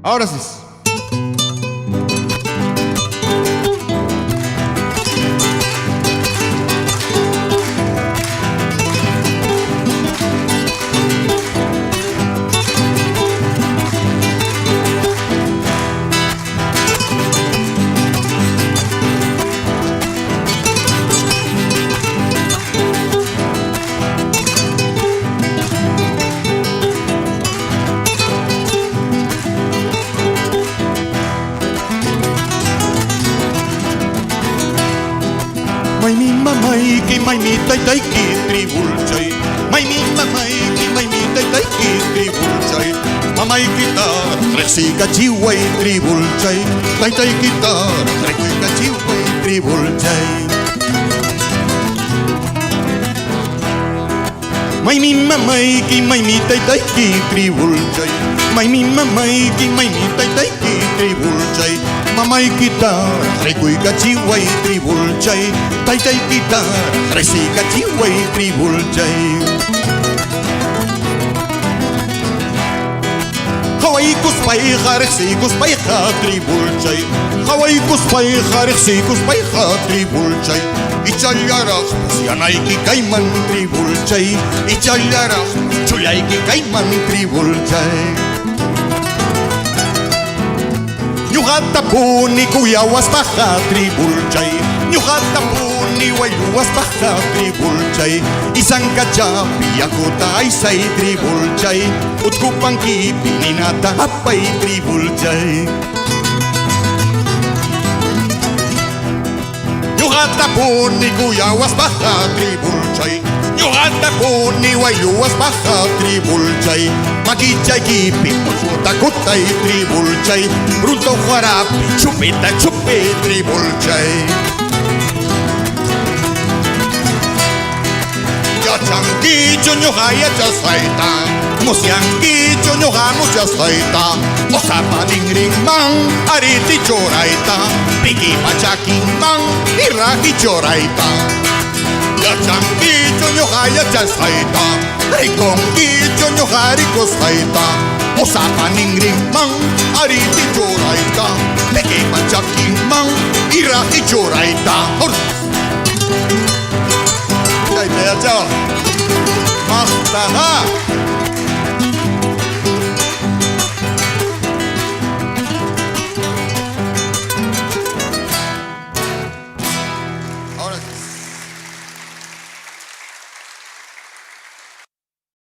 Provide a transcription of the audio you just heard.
Ahora sí. Mai mi mamai ki mai mi tai tai ki tribulchai. Mai mi mamai ki mai mi tai tai ki tribulchai. Mamai kitar resika chiwai tribulchai. Tai tai kitar resika chiwai tribulchai. Mai mi mamai ki mai mi tai tai ki tribulchai. Mai mi mamai ki mai mi tai tai ki tribulchai. Mamai kitar rekuika chiwai tribulchai. Tai tai kitar resika chiwai tribulchai. Hawai kuspai haresikus pai tribulchai. Hawai kuspai haresikus pai tribulchai. Ichallarak sianai ki kaiman tribulchai. Ichallarak chulai ki kaiman tribulchai. Nyuhata puni kuyawas paha tribulchai. Nyuhata puni wayuwas paha tribulchai. Isang kachapi akuta ay say tribulchai. Utkupang kipi ninata apay tribulchai. Nyuhata puni kuyawas paha tribulchai. Nyuhata puni wayuwas paha tribulchai. Makichay kipi pusuta kutay tribulchay. Bruto huarapi chupita chupe tribulchay. Yachanquicho ñohaya chasaita. Mosianquicho ñohamo chasaita. Osapadingring mang ariti choraita. Piki pachaking mang iraki choraita. Yachanquicho ñohaya chasaita. Riconquicho ñohari cosaita. Osapaningring mang ariti choraita. Peki pachaking mang iraki choraita. Ay, chao. Mahtaha.